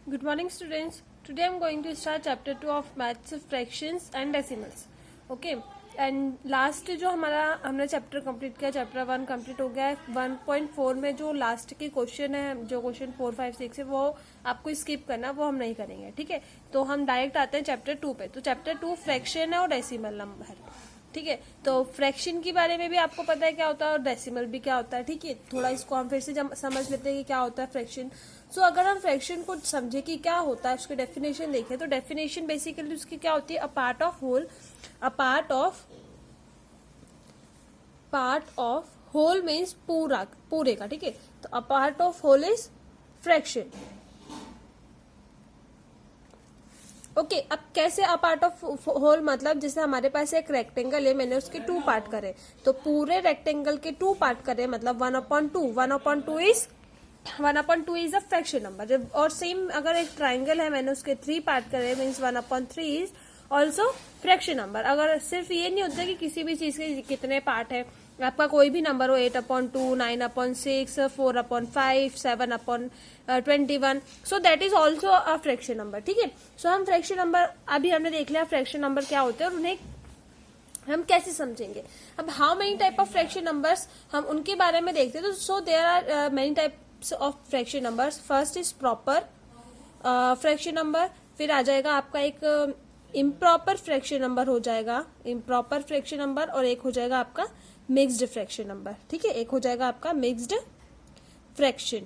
Good morning, students. Today I'm going to start chapter 2 of maths fractions and decimals. Okay. And last जो हमने chapter complete किया, chapter 1 complete हो गया है. 1.4 में जो लास्ट के क्वेश्चन है, जो क्वेश्चन 4, 5, 6 है, वो आपको स्किप करना, वो हम नहीं करेंगे. ठीक है, तो हम डायरेक्ट आते हैं चैप्टर 2 पे. तो चैप्टर 2 फ्रैक्शन है और डेसिमल नंबर. ठीक है, तो फ्रैक्शन के बारे में भी आपको पता है क्या होता है और डेसिमल भी क्या होता है. ठीक है, थोड़ा इसको हम फिर से समझ लेते हैं कि क्या होता है फ्रैक्शन. सो अगर हम फ्रैक्शन को समझे कि क्या होता है, उसकी डेफिनेशन देखें, तो डेफिनेशन बेसिकली उसकी क्या होती है, a part of whole means पूरे का. ठीक है, तो a part of whole is fraction. Okay, अब कैसे अ पार्ट ऑफ होल, मतलब जैसे हमारे पास एक रेक्टेंगल है, मैंने उसके 2 पार्ट करे, तो पूरे रेक्टेंगल के 2 पार्ट करे, मतलब 1/2. 1/2 इज अ फ्रैक्शन नंबर. और सेम अगर एक ट्राइंगल है, मैंने उसके 3 पार्ट करे, means 1/3 is also fraction number. अगर सिर्फ ये नहीं होता कि किसी भी चीज के कितने पार्ट है, आपका कोई भी नंबर हो, 8/2, 9/6, 4/5, 7/21, so that is also a fraction number. ठीक है, सो हम फ्रैक्शन नंबर अभी हमने देख लिया फ्रैक्शन नंबर क्या होते हैं और उन्हें हम कैसे समझेंगे. अब how many type of fraction numbers, हम उनके बारे में देखते हैं. तो so there are many types of fraction numbers. First is proper fraction number, फिर आ जाएगा आपका एक इम्प्रॉपर फ्रैक्शन नंबर हो जाएगा, इम्प्रॉपर फ्रैक्शन नंबर, और एक हो जाएगा आपका मिक्स्ड फ्रैक्शन नंबर. ठीक है, एक हो जाएगा आपका मिक्स्ड फ्रैक्शन.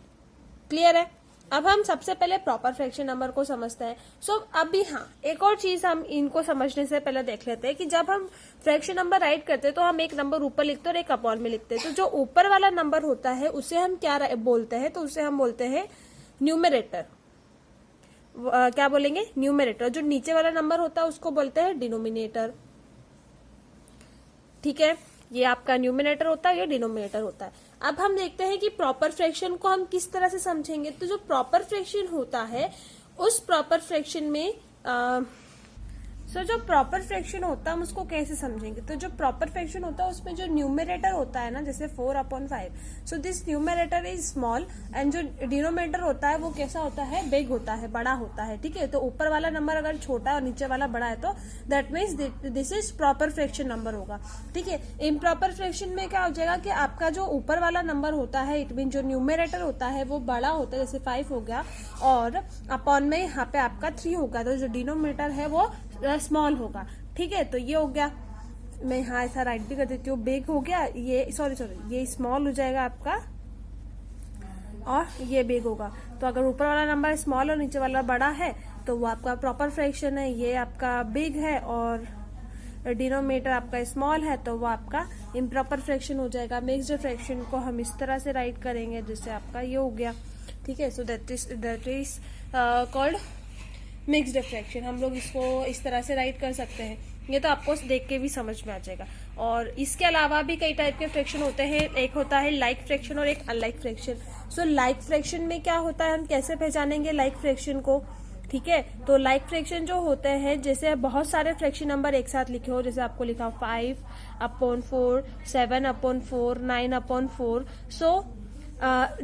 क्लियर है. अब हम सबसे पहले प्रॉपर फ्रैक्शन नंबर को समझते हैं. सो अभी हाँ, एक और चीज हम इनको समझने से पहले देख लेते हैं कि जब हम फ्रैक्शन नंबर राइट करते हैं तो हम एक नंबर ऊपर लिखते हैं और एक अपॉन में लिखते हैं. तो जो ऊपर वाला नंबर होता है उसे हम क्या बोलते हैं, तो उसे हम बोलते हैं न्यूमरेटर. क्या बोलेंगे, न्यूमरेटर. जो नीचे वाला नंबर होता है उसको बोलते हैं डिनोमिनेटर. ठीक है, ये आपका न्यूमरेटर होता है, ये डिनोमिनेटर होता है. अब हम देखते हैं कि प्रॉपर फ्रैक्शन को हम किस तरह से समझेंगे. तो जो प्रॉपर फ्रैक्शन होता है, उस प्रॉपर फ्रैक्शन में जो प्रॉपर फ्रैक्शन होता है हम उसको कैसे समझेंगे. तो जो प्रॉपर फ्रैक्शन होता है उसमें जो न्यूमरेटर होता है ना, जैसे 4/5, so this numerator is small, and जो डिनोमिनेटर होता है वो कैसा होता है, बिग होता है, बड़ा होता है. ठीक है, तो ऊपर वाला नंबर अगर छोटा और नीचे वाला बड़ा है तो that means this is proper fraction number होगा. ठीक है, इम्प्रॉपर फ्रैक्शन में क्या हो जाएगा कि आपका जो ऊपर वाला नंबर होता है, इट मीन जो न्यूमरेटर होता है वो बड़ा होता है, जैसे 5 हो गया, और अपॉन में यहाँ पे आपका 3 होगा, तो जो डिनोमिनेटर है वो स्मॉल होगा. ठीक है, तो ये हो गया. मैं यहाँ ऐसा राइट भी कर देती हूँ, बिग हो गया, ये सॉरी ये स्मॉल हो जाएगा आपका और ये बिग होगा. तो अगर ऊपर वाला नंबर स्मॉल और नीचे वाला बड़ा है तो वो आपका प्रॉपर फ्रैक्शन है, ये आपका बिग है और डिनोमिनेटर आपका स्मॉल है, तो वो आपका इम्प्रॉपर फ्रैक्शन हो जाएगा. मिक्स्ड फ्रैक्शन को हम इस तरह से राइट करेंगे, जिससे आपका ये हो गया. ठीक है, so that is called mixed fraction. हम लोग इसको इस तरह से राइट कर सकते हैं. ये तो आपको देख के भी समझ में आ जाएगा. और इसके अलावा भी कई टाइप के फ्रैक्शन होते हैं. एक होता है लाइक फ्रैक्शन और एक unlike fraction. So like fraction में क्या होता है, हम कैसे पहचानेंगे लाइक फ्रैक्शन को. ठीक है, तो लाइक फ्रैक्शन जो होते हैं, जैसे बहुत सारे फ्रैक्शन नंबर एक साथ लिखे हो, जैसे आपको लिखा 5/4, 7/4, 9/4. सो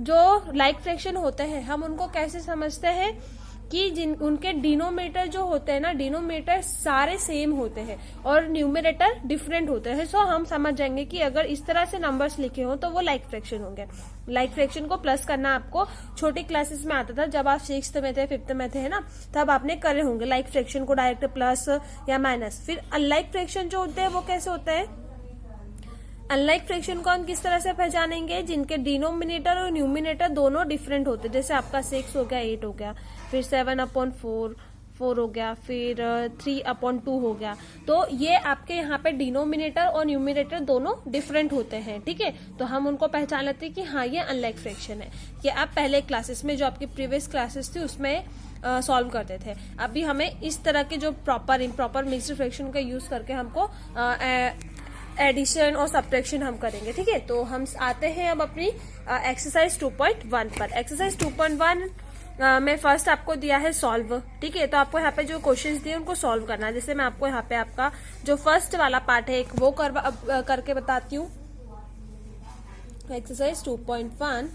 जो लाइक फ्रैक्शन होते हैं हम उनको कैसे समझते हैं कि उनके डिनोमिनेटर जो होते हैं ना, डिनोमिनेटर सारे सेम होते हैं और न्यूमरेटर डिफरेंट होते हैं. सो हम समझ जाएंगे कि अगर इस तरह से नंबर्स लिखे हो तो वो लाइक फ्रैक्शन होंगे. लाइक फ्रैक्शन को प्लस करना आपको छोटी क्लासेस में आता था, जब आप 6th में थे, 5th में थे, है ना, तब आपने करे होंगे लाइक फ्रैक्शन को डायरेक्ट प्लस या माइनस. फिर अनलाइक फ्रैक्शन जो होते हैं वो कैसे होते हैं. अनलाइक फ्रैक्शन को हम किस तरह से पहचानेंगे, जिनके डिनोमिनेटर और न्यूमिनेटर दोनों डिफरेंट होते हैं. जैसे आपका 6 हो गया, 8 हो गया, फिर 7/4 हो गया, फिर 3/2 हो गया. तो ये आपके यहाँ पे डिनोमिनेटर और न्यूमिनेटर दोनों डिफरेंट होते हैं. ठीक है, तो हम उनको पहचान लेते हैं कि हाँ ये अनलाइक फ्रैक्शन है. कि आप पहले क्लासेस में, जो आपकी प्रीवियस क्लासेस थी, उसमें सॉल्व करते थे. अभी हमें इस तरह के जो प्रॉपर इम्प्रॉपर मिक्स्ड फ्रैक्शन का यूज करके हमको एडिशन और सब्ट्रैक्शन हम करेंगे. ठीक है, तो हम आते हैं अब अपनी एक्सरसाइज 2.1 पर. एक्सरसाइज 2.1 में फर्स्ट आपको दिया है सॉल्व. ठीक है, तो आपको यहाँ पे जो क्वेश्चंस दिए उनको सॉल्व करना है. जैसे मैं आपको यहाँ पे आपका जो फर्स्ट वाला पार्ट है वो करके बताती हूँ. एक्सरसाइज 2.1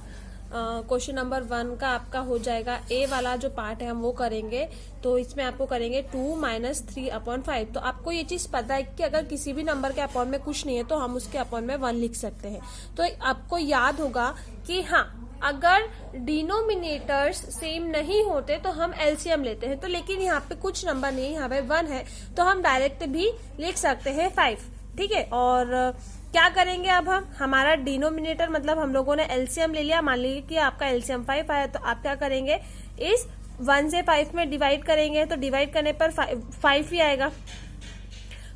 क्वेश्चन नंबर 1 का आपका हो जाएगा, ए वाला जो पार्ट है हम वो करेंगे। तो इसमें आपको करेंगे 2 माइनस 3/5। तो आपको ये चीज पता है कि अगर किसी भी नंबर के अपॉन में कुछ नहीं है तो हम उसके अपॉन में 1 लिख सकते हैं। तो आपको याद होगा कि हाँ, अगर डिनोमिनेटर्स सेम नहीं होते तो हम एलसीएम लेते हैं। तो लेकिन यहाँ पे कुछ नंबर नहीं है, यहाँ पे 1 है, तो हम डायरेक्ट भी लिख सकते हैं 5। ठीक है, और क्या करेंगे अब हम, हमारा डिनोमिनेटर मतलब हम लोगों ने एलसीएम ले लिया। मान लीजिए कि आपका एलसीएम 5 आया, तो आप क्या करेंगे, इस 1 से 5 में डिवाइड करेंगे। तो डिवाइड करने पर 5 ही आएगा,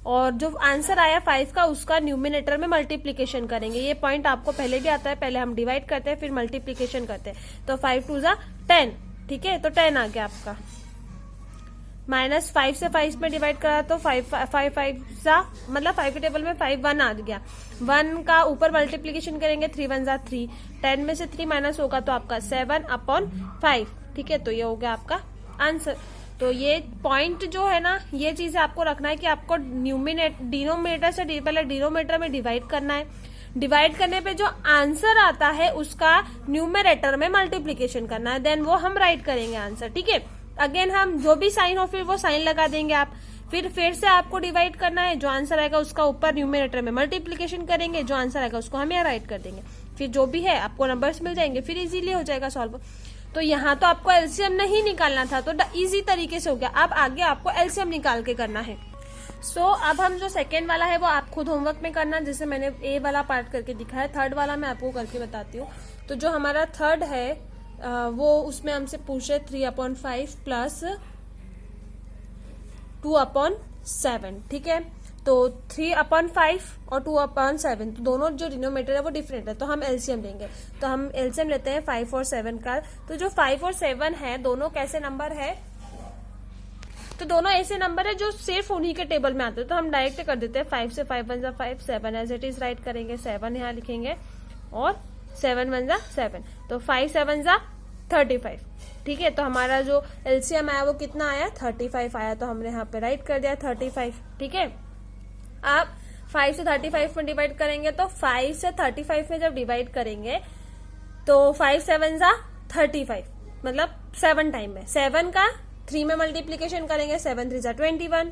और जो आंसर आया 5 का उसका न्यूमिनेटर में मल्टीप्लीकेशन करेंगे। ये पॉइंट आपको पहले भी आता है, पहले हम डिवाइड करते हैं फिर मल्टीप्लीकेशन करते हैं। तो 5 2 जा 10, ठीक है, तो 10 आ गया आपका। माइनस 5 से 5 में डिवाइड करा तो 5 जा मतलब 5 के टेबल में 5 1 आ गया। 1 का ऊपर मल्टीप्लीकेशन करेंगे, 3 1 जा 3, 10 में से 3 माइनस होगा तो आपका 7/5। ठीक है, तो ये हो गया आपका आंसर। तो ये पॉइंट जो है ना, ये चीज आपको रखना है कि आपको डिनोमिनेटर से पहले डिनोमिनेटर में डिवाइड करना है। डिवाइड करने पे जो आंसर आता है उसका न्यूमरेटर में मल्टीप्लीकेशन करना है, देन वो हम राइट करेंगे आंसर। ठीक है, अगेन हम जो भी साइन हो फिर वो साइन लगा देंगे आप। फिर से आपको डिवाइड करना है, जो आंसर आएगा उसका ऊपर न्यूमरेटर में मल्टीप्लीकेशन करेंगे, जो आंसर आएगा उसको हम यहाँ राइट कर देंगे। फिर जो भी है आपको नंबर्स मिल जाएंगे, फिर इजीली हो जाएगा सॉल्व। तो यहाँ तो आपको एलसीएम नहीं निकालना था, तो इजी तरीके से हो गया। अब आगे आपको एलसीएम निकाल के करना है। अब हम जो सेकेंड वाला है वो आप खुद होमवर्क में करना, जैसे मैंने ए वाला पार्ट करके दिखाया। थर्ड वाला मैं आपको करके बताती हूँ। तो जो हमारा थर्ड है वो उसमें हमसे पूछे 3/5 प्लस 2/7। ठीक है, तो 3/5 और 2/7, तो दोनों जो डिनोमिनेटर है वो डिफरेंट है, तो हम एलसीएम लेंगे। तो हम एलसीएम लेते हैं 5 और 7 का। तो जो 5 और 7 है दोनों कैसे नंबर है, तो दोनों ऐसे नंबर है जो सिर्फ उन्हीं के टेबल में आते हैं। तो हम डायरेक्ट कर देते हैं 5 से 5 1 जा 5, 7 एज इट इज राइट करेंगे, 7 यहाँ लिखेंगे और 7 1 जा 7, तो 5 7 जा 35। ठीक है, तो हमारा जो एलसीएम आया वो कितना आया, 35 आया, तो हमने यहाँ पे राइट कर दिया 35। ठीक है, आप 5 से 35 में डिवाइड करेंगे, तो 5 से 35 में जब डिवाइड करेंगे तो 5 7 जा 35, मतलब 7 टाइम में 7 का 3 में मल्टीप्लीकेशन करेंगे, 7 3 जा 21,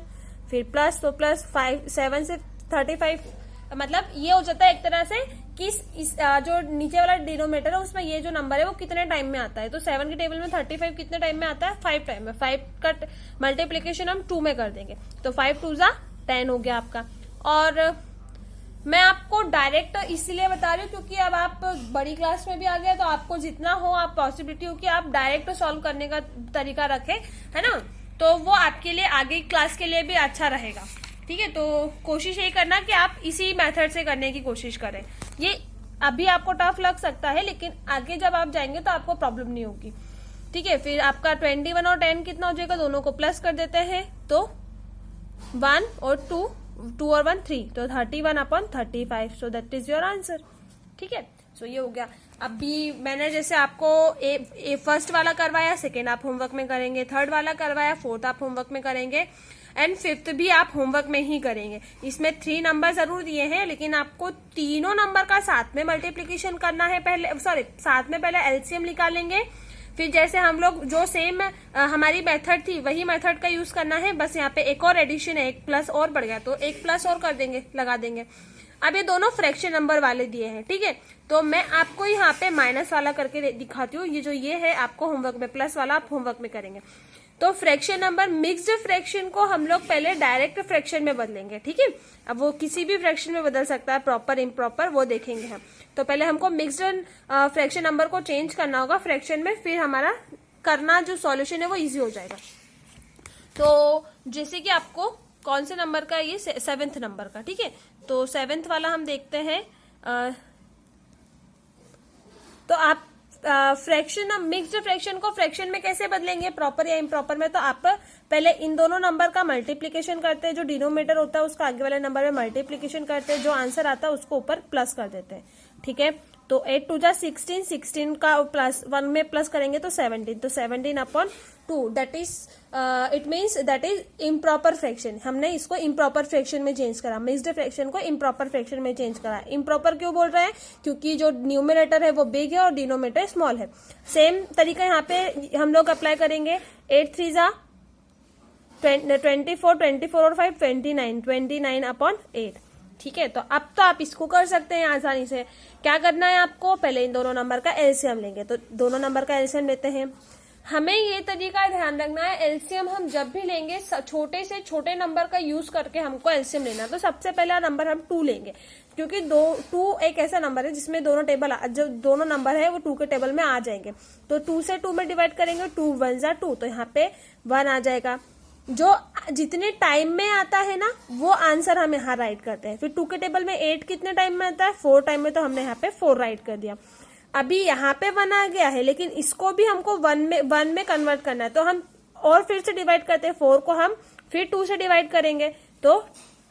फिर प्लस, तो प्लस 5 7 से 35, मतलब ये हो जाता है एक तरह से कि जो नीचे वाला डिनोमिनेटर है उसमें ये जो नंबर है वो कितने टाइम में आता है। तो 7 के टेबल में 35 कितने टाइम में आता है, 5 टाइम में। 5 का मल्टीप्लीकेशन हम 2 में कर देंगे, तो 5 2 जा 10 हो गया आपका। और मैं आपको डायरेक्ट इसीलिए बता रही हूँ क्योंकि अब आप बड़ी क्लास में भी आ गए, तो आपको जितना हो आप पॉसिबिलिटी हो कि आप डायरेक्ट सॉल्व करने का तरीका रखें, है ना, तो वो आपके लिए आगे क्लास के लिए भी अच्छा रहेगा। ठीक है, तो कोशिश यही करना कि आप इसी मेथड से करने की कोशिश करें। ये अभी आपको टफ लग सकता है, लेकिन आगे जब आप जाएंगे तो आपको प्रॉब्लम नहीं होगी। ठीक है, फिर आपका 21 और 10 कितना हो जाएगा, दोनों को प्लस कर देते हैं, तो 1 और 2 और 1 3, तो 31/35, so that is your answer. ठीक है, सो ये हो गया। अभी मैंने जैसे आपको फर्स्ट वाला करवाया, सेकेंड आप होमवर्क में करेंगे, थर्ड वाला करवाया, फोर्थ आप होमवर्क में करेंगे, एंड फिफ्थ भी आप होमवर्क में ही करेंगे। इसमें 3 नंबर जरूर दिए हैं, लेकिन आपको तीनों नंबर का साथ में मल्टीप्लीकेशन करना है। साथ में पहले एलसीएम निकालेंगे, फिर जैसे हम लोग जो सेम हमारी मेथड थी वही मेथड का यूज करना है, बस यहाँ पे एक और एडिशन है, एक प्लस और बढ़ गया, तो एक प्लस और कर देंगे, लगा देंगे। अब ये दोनों फ्रैक्शन नंबर वाले दिए हैं। ठीक है, तो मैं आपको यहाँ पे माइनस वाला करके दिखाती हूँ। ये है आपको होमवर्क में, प्लस वाला आप होमवर्क में करेंगे। तो फ्रैक्शन नंबर, मिक्स्ड फ्रैक्शन को हम लोग पहले डायरेक्ट फ्रैक्शन में बदलेंगे। ठीक है, अब वो किसी भी फ्रैक्शन में बदल सकता है, प्रॉपर इम्प्रॉपर, वो देखेंगे हम। तो पहले हमको मिक्स्ड फ्रैक्शन नंबर को चेंज करना होगा फ्रैक्शन में, फिर हमारा करना जो सॉल्यूशन है वो इजी हो जाएगा। तो जैसे कि आपको कौन से नंबर का, ये 7th नंबर का। ठीक है, तो 7th वाला हम देखते हैं। तो आप फ्रैक्शन, मिक्स्ड फ्रैक्शन को फ्रैक्शन में कैसे बदलेंगे, प्रॉपर या इम्प्रॉपर में, तो आप पहले इन दोनों नंबर का मल्टीप्लीकेशन करते हैं, जो डिनोमिनेटर होता है उसका आगे वाले नंबर में मल्टीप्लीकेशन करते हैं, जो आंसर आता है उसको ऊपर प्लस कर देते हैं। ठीक है, तो 8 टू जा 16, 16 का प्लस 1 में प्लस करेंगे तो 17, तो 17 upon 2, that is it means that is improper fraction. हमने इसको इम्प्रॉपर फ्रैक्शन में चेंज करा, मिक्स्ड फ्रैक्शन को इम्प्रॉपर फ्रैक्शन में चेंज करा। इम्प्रॉपर क्यों बोल रहे हैं? क्योंकि जो न्यूमरेटर है वो बिग है और डिनोमिनेटर स्मॉल है। सेम तरीका यहाँ पे हम लोग अप्लाई करेंगे। 8 3 जा 24, 24 और 5 29, 29 अपॉन 8। ठीक है, तो अब तो आप इसको कर सकते हैं आसानी से। क्या करना है आपको? पहले इन दोनों नंबर का एलसीएम लेंगे, तो दोनों नंबर का एलसीएम लेते हैं। हमें ये तरीका ध्यान रखना है, एलसीएम हम जब भी लेंगे छोटे से छोटे नंबर का यूज करके हमको एलसीएम लेना। तो सबसे पहला नंबर हम 2 लेंगे, क्योंकि 2 एक ऐसा नंबर है जिसमें जो दोनों नंबर है वो 2 के टेबल में आ जाएंगे। तो 2 से 2 में डिवाइड करेंगे, 2 1 जा 2, तो यहाँ पे 1 आ जाएगा। जो जितने टाइम में आता है ना वो आंसर हम यहाँ राइट करते हैं। फिर 2 के टेबल में 8 कितने टाइम में आता है? 4 टाइम में, तो हमने यहाँ पे 4 राइट कर दिया। अभी यहाँ पे 1 आ गया है, लेकिन इसको भी हमको 1 में कन्वर्ट करना है, तो हम और फिर से डिवाइड करते हैं। 4 को हम फिर 2 से डिवाइड करेंगे, तो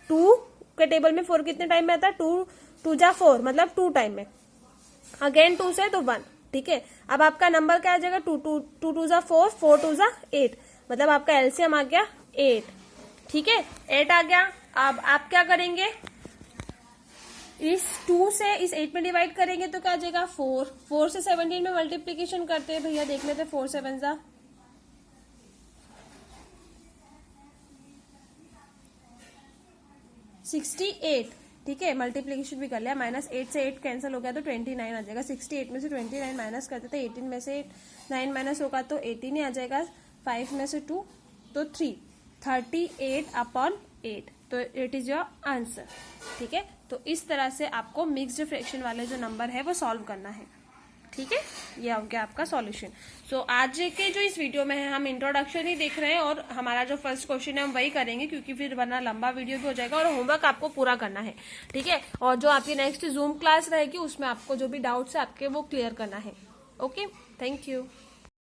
2 के टेबल में 4 कितने टाइम में आता है? 2 2 जा 4, मतलब 2 टाइम में। अगेन 2 से तो 1। ठीक है, अब आपका नंबर क्या आ जाएगा? 2 2 जा 4, 4 2 जा 8, मतलब आपका एलसीएम आ गया 8। ठीक है, 8 आ गया। अब आप क्या करेंगे? इस 2 से इस 8 में डिवाइड करेंगे तो क्या आ जाएगा? 4। 4 से 17 में मल्टीप्लीकेशन करते हैं भैया, देख लेते हैं। 4 7 जा 68। ठीक है, मल्टीप्लीकेशन भी कर लिया। -8 से 8 कैंसिल हो गया तो 29 आ जाएगा। 68 में से 29 माइनस करते थे, 18 में से 9 माइनस होगा तो 18 ही आ जाएगा। 5 में से 2 तो 3, 38 अपॉन 8, तो इट इज योर आंसर। ठीक है, तो इस तरह से आपको मिक्स्ड फ्रैक्शन वाले जो नंबर है वो सॉल्व करना है। ठीक है, ये हो गया आपका सॉल्यूशन। सो आज के जो इस वीडियो में है हम इंट्रोडक्शन ही देख रहे हैं, और हमारा जो फर्स्ट क्वेश्चन है हम वही करेंगे, क्योंकि फिर वरना लंबा वीडियो भी हो जाएगा और होमवर्क आपको पूरा करना है। ठीक है, और जो आपकी नेक्स्ट जूम क्लास रहेगी उसमें आपको जो भी डाउट्स है आपके वो क्लियर करना है। Okay, thank you.